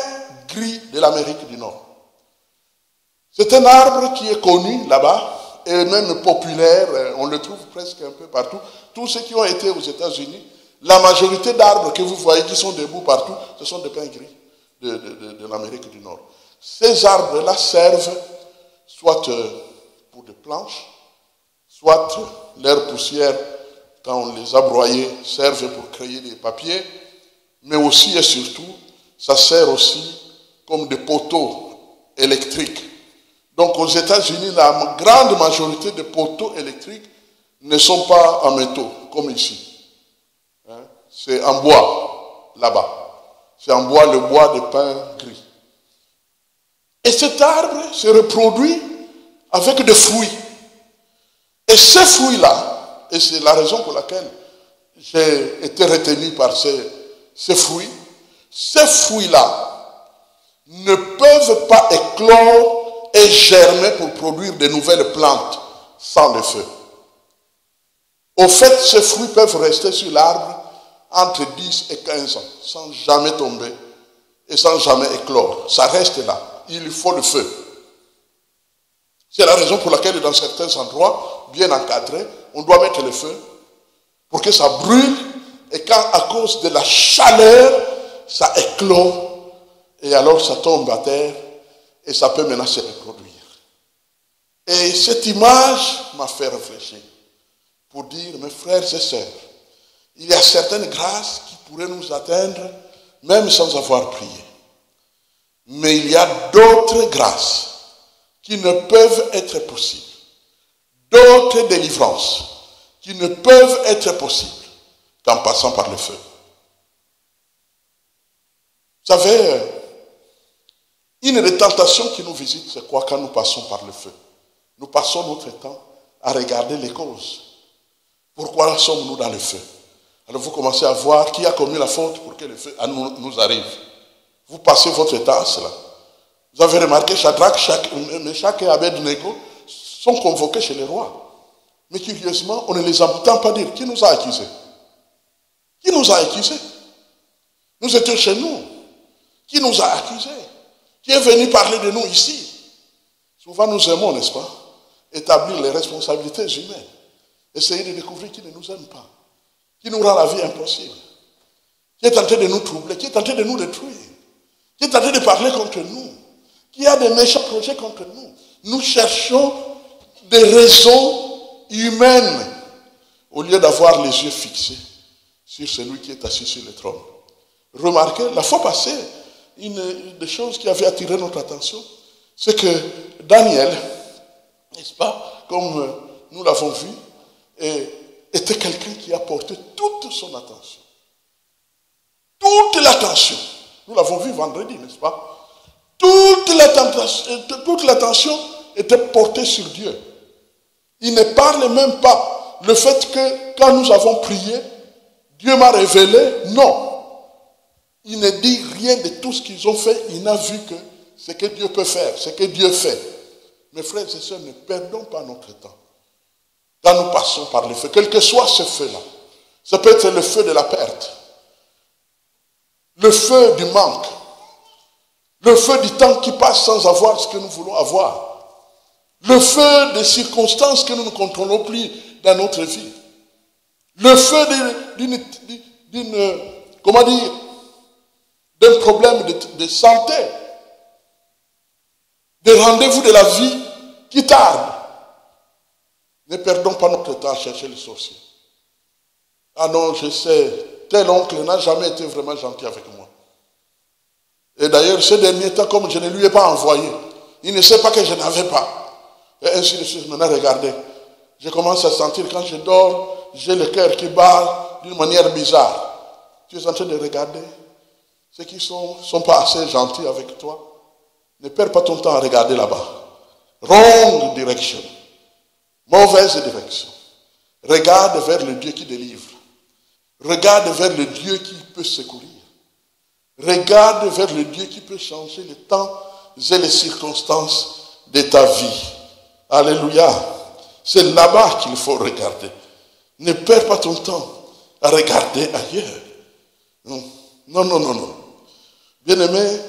gris de l'Amérique du Nord. C'est un arbre qui est connu là-bas, et même populaire, on le trouve presque un peu partout. Tous ceux qui ont été aux États-Unis, la majorité d'arbres que vous voyez qui sont debout partout, ce sont des pins gris de l'Amérique du Nord. Ces arbres-là servent soit pour des planches, soit leur poussière, quand on les a broyés, servent pour créer des papiers, mais aussi et surtout, ça sert aussi comme des poteaux électriques. Donc aux États-Unis, la grande majorité des poteaux électriques ne sont pas en métaux, comme ici. C'est en bois, là-bas. C'est en bois, le bois de pin gris. Et cet arbre se reproduit avec des fruits. Et ces fruits-là, et c'est la raison pour laquelle j'ai été retenu par ces fruits-là ne peuvent pas éclore et germer pour produire de nouvelles plantes sans le feu. Au fait, ces fruits peuvent rester sur l'arbre entre 10 et 15 ans, sans jamais tomber et sans jamais éclore. Ça reste là. Il faut le feu. C'est la raison pour laquelle dans certains endroits, bien encadrés, on doit mettre le feu pour que ça brûle et quand à cause de la chaleur, ça éclore et alors ça tombe à terre et ça peut maintenant se reproduire. Et cette image m'a fait réfléchir pour dire, mes frères et sœurs, il y a certaines grâces qui pourraient nous atteindre même sans avoir prié. Mais il y a d'autres grâces qui ne peuvent être possibles. D'autres délivrances qui ne peuvent être possibles qu'en passant par le feu. Vous savez, une des tentations qui nous visite, c'est quoi quand nous passons par le feu? Nous passons notre temps à regarder les causes. Pourquoi sommes-nous dans le feu? Alors vous commencez à voir qui a commis la faute pour que le feu nous arrive. Vous passez votre temps à cela. Vous avez remarqué, Shadrach, Meshach et Abednego sont convoqués chez le roi. Mais curieusement, on ne les entend pas dire qui nous a accusés. Qui nous a accusés? Nous étions chez nous. Qui nous a accusés? Qui est venu parler de nous ici? Souvent nous aimons, n'est-ce pas, établir les responsabilités humaines. Essayer de découvrir qui ne nous aime pas. Qui nous rend la vie impossible. Qui est tenté de nous troubler. Qui est tenté de nous détruire. Qui est tenté de parler contre nous. Qui a des méchants projets contre nous. Nous cherchons des raisons humaines au lieu d'avoir les yeux fixés sur celui qui est assis sur le trône. Remarquez, la fois passée, une des choses qui avait attiré notre attention, c'est que Daniel, n'est-ce pas, comme nous l'avons vu, était quelqu'un qui apportait toute son attention. Toute l'attention. Nous l'avons vu vendredi, n'est-ce pas? Toute l'attention était portée sur Dieu. Il ne parle même pas le fait que quand nous avons prié, Dieu m'a révélé. Non. Il ne dit rien de tout ce qu'ils ont fait. Il n'a vu que ce que Dieu peut faire, ce que Dieu fait. Mes frères et sœurs, ne perdons pas notre temps. Quand nous passons par le feu, quel que soit ce feu-là, ça peut être le feu de la perte, le feu du manque, le feu du temps qui passe sans avoir ce que nous voulons avoir, le feu des circonstances que nous ne contrôlons plus dans notre vie, le feu d'un problème de santé, des rendez-vous de la vie qui tardent. Ne perdons pas notre temps à chercher les sorciers. Ah non, je sais, tel oncle n'a jamais été vraiment gentil avec moi. Et d'ailleurs, ces derniers temps, comme je ne lui ai pas envoyé, il ne sait pas que je n'avais pas. Et ainsi de suite, maintenant, regardez. Je commence à sentir, quand je dors, j'ai le cœur qui bat d'une manière bizarre. Tu es en train de regarder ceux qui ne sont pas assez gentils avec toi. Ne perds pas ton temps à regarder là-bas. Wrong direction. Mauvaise direction. Regarde vers le Dieu qui délivre. Regarde vers le Dieu qui peut secourir. Regarde vers le Dieu qui peut changer les temps et les circonstances de ta vie. Alléluia. C'est là-bas qu'il faut regarder. Ne perds pas ton temps à regarder ailleurs. Non, non, non, non, non. Bien-aimé,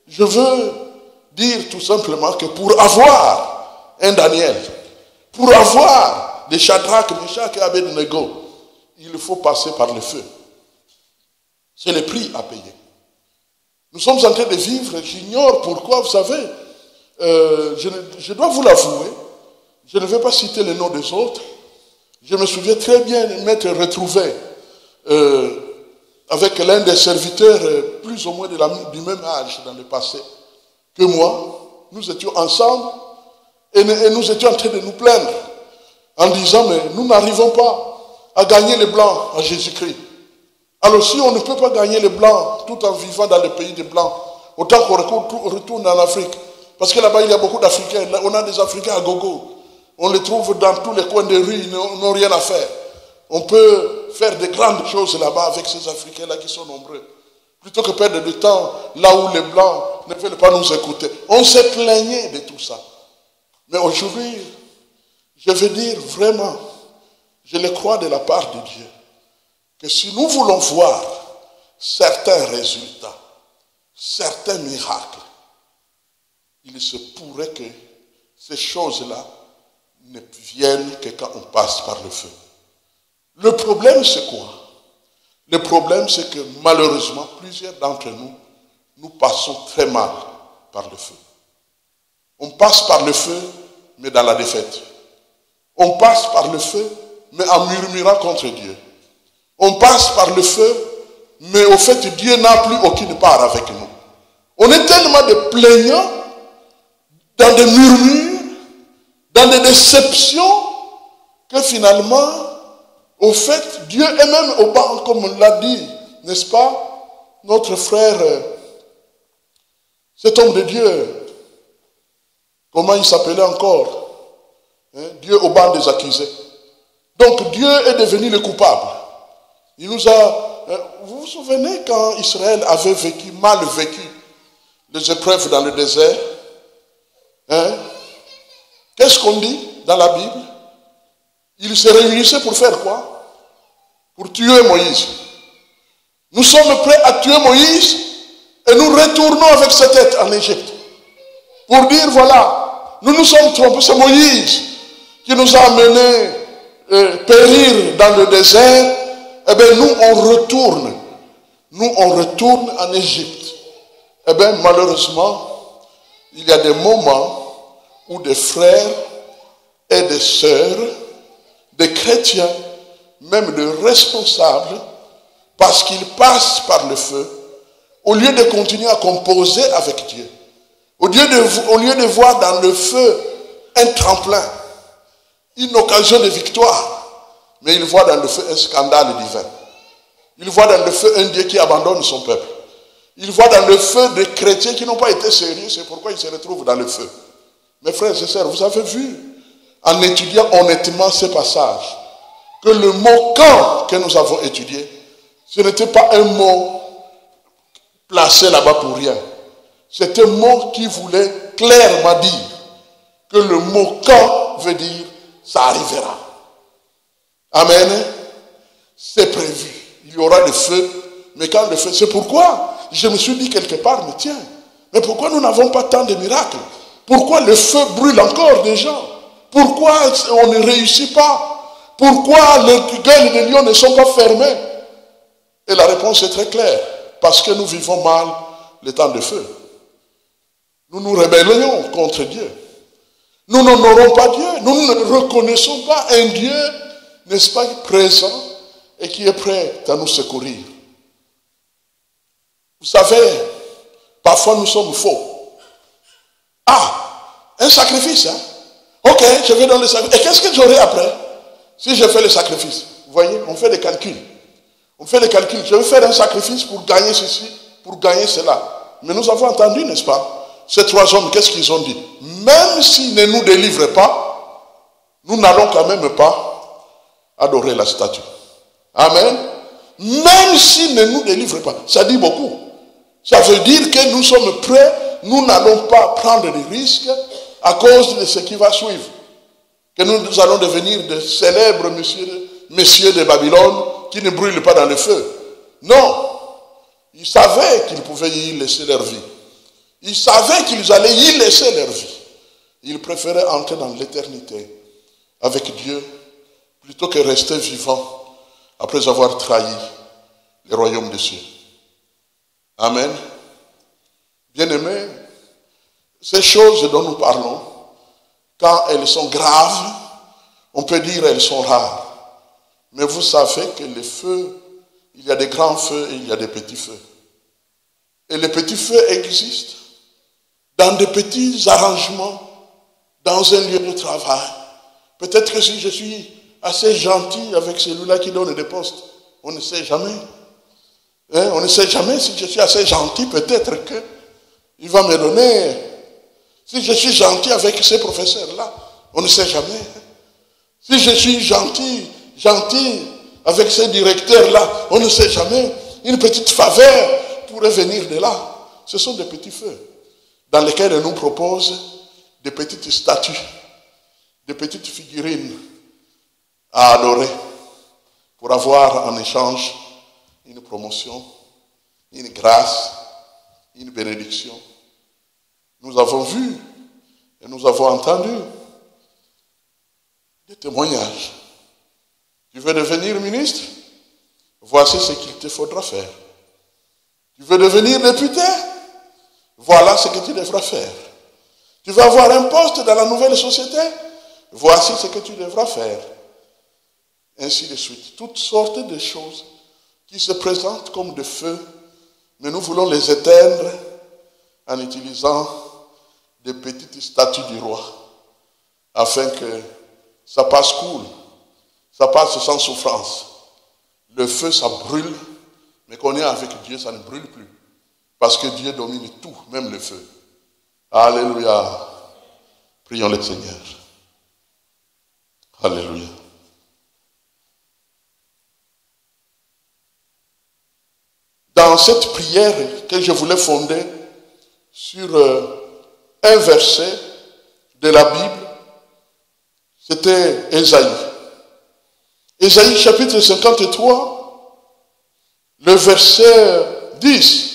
je veux dire tout simplement que pour avoir un Daniel, pour avoir des Shadrach, Meshach et Abednego, il faut passer par le feu. C'est le prix à payer. Nous sommes en train de vivre, j'ignore pourquoi, vous savez, je dois vous l'avouer, je ne vais pas citer les noms des autres, je me souviens très bien de m'être retrouvé avec l'un des serviteurs plus ou moins du même âge dans le passé que moi. Nous étions ensemble et nous étions en train de nous plaindre en disant, mais nous n'arrivons pas à gagner les Blancs à Jésus-Christ. Alors si on ne peut pas gagner les Blancs tout en vivant dans le pays des Blancs, autant qu'on retourne en Afrique. Parce que là-bas, il y a beaucoup d'Africains. On a des Africains à gogo. On les trouve dans tous les coins de rue, ils n'ont rien à faire. On peut faire de grandes choses là-bas avec ces Africains-là qui sont nombreux. Plutôt que perdre du temps là où les Blancs ne veulent pas nous écouter. On s'est plaigné de tout ça. Mais aujourd'hui, je veux dire vraiment, je le crois de la part de Dieu, que si nous voulons voir certains résultats, certains miracles, il se pourrait que ces choses-là ne viennent que quand on passe par le feu. Le problème, c'est quoi? Le problème, c'est que malheureusement, plusieurs d'entre nous, nous passons très mal par le feu. On passe par le feu, mais dans la défaite. On passe par le feu, mais en murmurant contre Dieu. On passe par le feu, mais au fait, Dieu n'a plus aucune part avec nous. On est tellement de plaignants, dans des murmures, dans des déceptions, que finalement, au fait, Dieu est même au banc, comme on l'a dit, n'est-ce pas? Notre frère, cet homme de Dieu, comment il s'appelait encore? Dieu au banc des accusés. Donc Dieu est devenu le coupable. Il nous a... vous vous souvenez quand Israël avait mal vécu les épreuves dans le désert? Qu'est-ce qu'on dit dans la Bible? Ils se réunissaient pour faire quoi? Pour tuer Moïse. Nous sommes prêts à tuer Moïse et nous retournons avec sa tête en Égypte. Pour dire voilà, nous nous sommes trompés, c'est Moïse qui nous a amenés périr dans le désert. Eh bien nous on retourne en Égypte. Eh bien malheureusement, il y a des moments où des frères et des sœurs, des chrétiens, même des responsables, parce qu'ils passent par le feu, au lieu de continuer à composer avec Dieu, au lieu de voir dans le feu un tremplin, une occasion de victoire, mais ils voient dans le feu un scandale divin. Ils voient dans le feu un Dieu qui abandonne son peuple. Ils voient dans le feu des chrétiens qui n'ont pas été sérieux, c'est pourquoi ils se retrouvent dans le feu. Mes frères et sœurs, vous avez vu, en étudiant honnêtement ces passages, que le mot « quand » que nous avons étudié, ce n'était pas un mot placé là-bas pour rien. C'était un mot qui voulait clairement dire que le mot quand veut dire ça arrivera. Amen. C'est prévu. Il y aura le feu. Mais quand le feu, c'est pourquoi je me suis dit quelque part, mais tiens, mais pourquoi nous n'avons pas tant de miracles? Pourquoi le feu brûle encore des gens? Pourquoi on ne réussit pas? Pourquoi les gueules des lions ne sont pas fermées? Et la réponse est très claire. Parce que nous vivons mal le temps de feu. Nous nous rébellons contre Dieu. Nous n'honorons pas Dieu. Nous ne reconnaissons pas un Dieu, n'est-ce pas, présent et qui est prêt à nous secourir. Vous savez, parfois nous sommes faux. Ah, un sacrifice, hein? Ok, je vais donner le sacrifice. Et qu'est-ce que j'aurai après si je fais le sacrifice? Vous voyez, on fait des calculs. On fait les calculs. Je vais faire un sacrifice pour gagner ceci, pour gagner cela. Mais nous avons entendu, n'est-ce pas? Ces trois hommes, qu'est-ce qu'ils ont dit? Même s'ils ne nous délivrent pas, nous n'allons quand même pas adorer la statue. Amen. Même s'ils ne nous délivrent pas. Ça dit beaucoup. Ça veut dire que nous sommes prêts, nous n'allons pas prendre des risques à cause de ce qui va suivre. Que nous allons devenir de célèbres messieurs de Babylone qui ne brûlent pas dans le feu. Non. Ils savaient qu'ils pouvaient y laisser leur vie. Ils savaient qu'ils allaient y laisser leur vie. Ils préféraient entrer dans l'éternité avec Dieu plutôt que rester vivants après avoir trahi le royaume des cieux. Amen. Bien-aimés, ces choses dont nous parlons, quand elles sont graves, on peut dire elles sont rares. Mais vous savez que les feux, il y a des grands feux et il y a des petits feux. Et les petits feux existent dans des petits arrangements, dans un lieu de travail. Peut-être que si je suis assez gentil avec celui-là qui donne des postes, on ne sait jamais. Hein? On ne sait jamais si je suis assez gentil, peut-être qu'il va me donner. Si je suis gentil avec ces professeurs-là, on ne sait jamais. Si je suis gentil avec ces directeurs-là, on ne sait jamais. Une petite faveur pourrait venir de là. Ce sont des petits feux dans lesquels on nous propose des petites statues, des petites figurines à adorer pour avoir en échange une promotion, une grâce, une bénédiction. Nous avons vu et nous avons entendu des témoignages. Tu veux devenir ministre? Voici ce qu'il te faudra faire. Tu veux devenir député? Voilà ce que tu devras faire. Tu veux avoir un poste dans la nouvelle société? Voici ce que tu devras faire. Ainsi de suite. Toutes sortes de choses qui se présentent comme des feux, mais nous voulons les éteindre en utilisant des petites statues du roi, afin que ça passe cool, ça passe sans souffrance. Le feu, ça brûle, mais qu'on est avec Dieu, ça ne brûle plus. Parce que Dieu domine tout, même le feu. Alléluia. Prions le Seigneur. Alléluia. Dans cette prière que je voulais fonder sur un verset de la Bible, c'était Ésaïe. Ésaïe chapitre 53, le verset 10.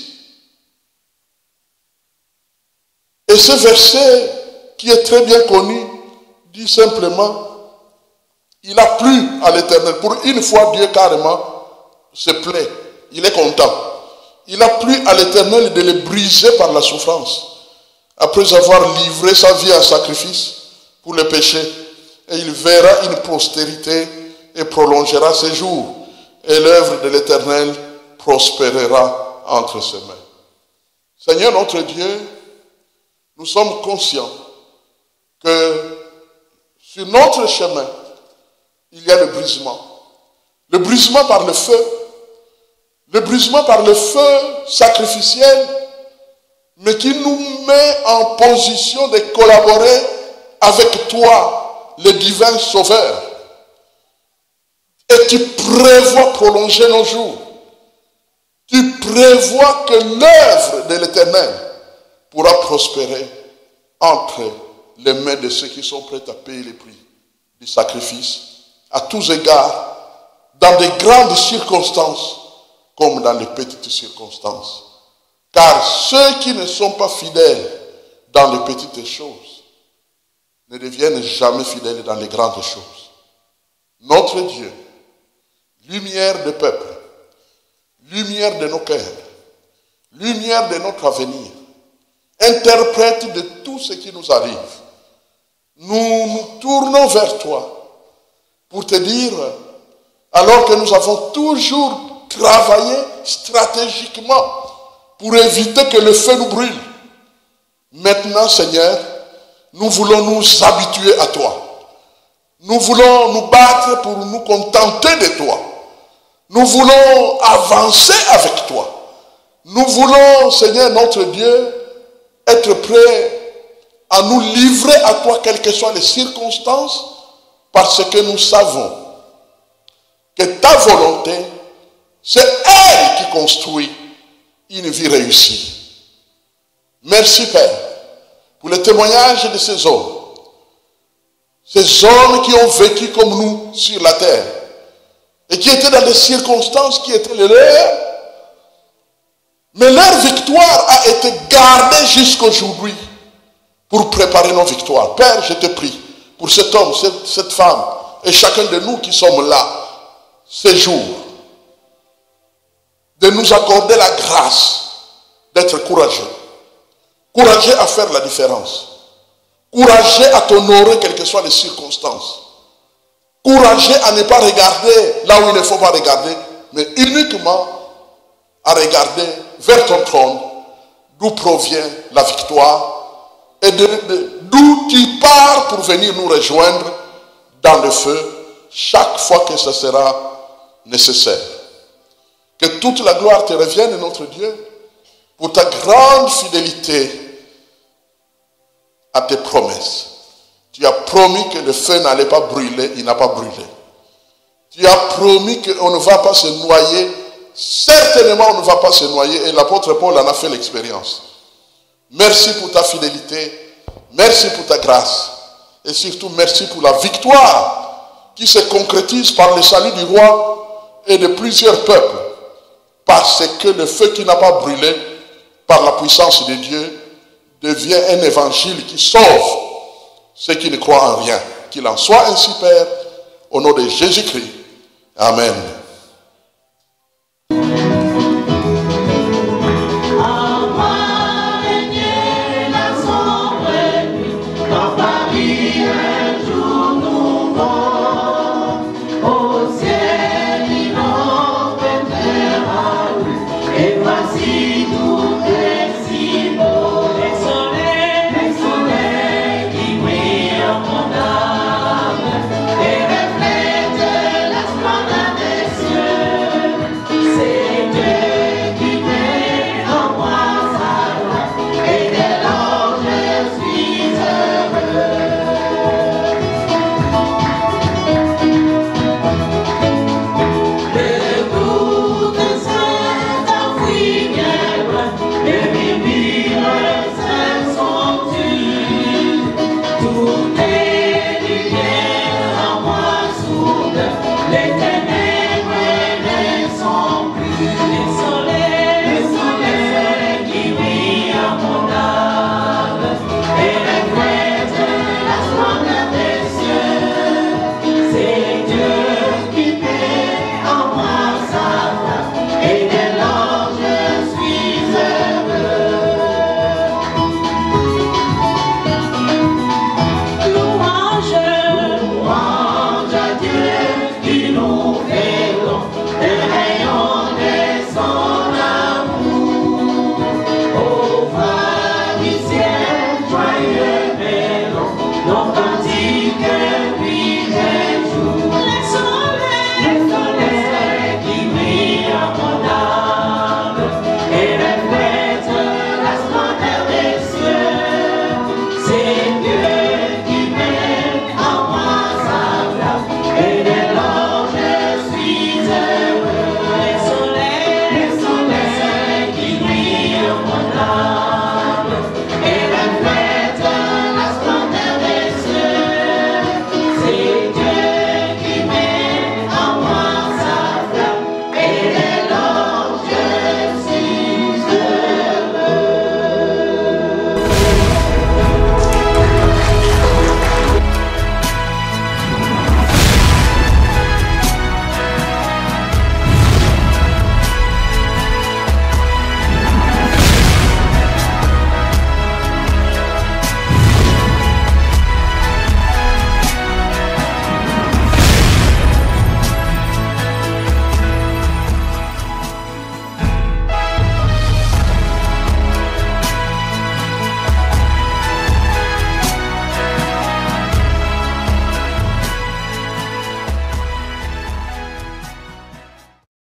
Et ce verset, qui est très bien connu, dit simplement, il a plu à l'Éternel. Pour une fois, Dieu carrément se plaît. Il est content. Il a plu à l'Éternel de le briser par la souffrance. Après avoir livré sa vie en sacrifice pour le péché. Et il verra une postérité et prolongera ses jours. Et l'œuvre de l'Éternel prospérera entre ses mains. Seigneur notre Dieu, nous sommes conscients que sur notre chemin, il y a le brisement. Le brisement par le feu. Le brisement par le feu sacrificiel, mais qui nous met en position de collaborer avec toi, le divin Sauveur, et qui prévoit prolonger nos jours. Tu prévois que l'œuvre de l'Éternel pourra prospérer entre les mains de ceux qui sont prêts à payer les prix du sacrifice, à tous égards, dans de grandes circonstances comme dans les petites circonstances. Car ceux qui ne sont pas fidèles dans les petites choses ne deviennent jamais fidèles dans les grandes choses. Notre Dieu, lumière de peuple, lumière de nos cœurs, lumière de notre avenir, interprète de tout ce qui nous arrive. Nous nous tournons vers toi pour te dire, alors que nous avons toujours travaillé stratégiquement pour éviter que le feu nous brûle, maintenant, Seigneur, nous voulons nous habituer à toi. Nous voulons nous battre pour nous contenter de toi. Nous voulons avancer avec toi. Nous voulons, Seigneur notre Dieu, être prêts à nous livrer à toi, quelles que soient les circonstances, parce que nous savons que ta volonté, c'est elle qui construit une vie réussie. Merci, Père, pour le témoignage de ces hommes. Ces hommes qui ont vécu comme nous sur la terre et qui étaient dans des circonstances qui étaient les leurs, mais leur victoire a été gardée jusqu'aujourd'hui pour préparer nos victoires. Père, je te prie pour cet homme, cette femme et chacun de nous qui sommes là ces jours, de nous accorder la grâce d'être courageux. Courageux à faire la différence. Courageux à t'honorer quelles que soient les circonstances. Courageux à ne pas regarder là où il ne faut pas regarder, mais uniquement à regarder vers ton trône, d'où provient la victoire et d'où tu pars pour venir nous rejoindre dans le feu chaque fois que ce sera nécessaire. Que toute la gloire te revienne, notre Dieu, pour ta grande fidélité à tes promesses. Tu as promis que le feu n'allait pas brûler, il n'a pas brûlé. Tu as promis qu'on ne va pas se noyer. Certainement, on ne va pas se noyer. Et l'apôtre Paul en a fait l'expérience. Merci pour ta fidélité. Merci pour ta grâce. Et surtout, merci pour la victoire qui se concrétise par le salut du roi et de plusieurs peuples. Parce que le feu qui n'a pas brûlé, par la puissance de Dieu, devient un évangile qui sauve ceux qui ne croient en rien. Qu'il en soit ainsi, Père, au nom de Jésus-Christ. Amen. Et voici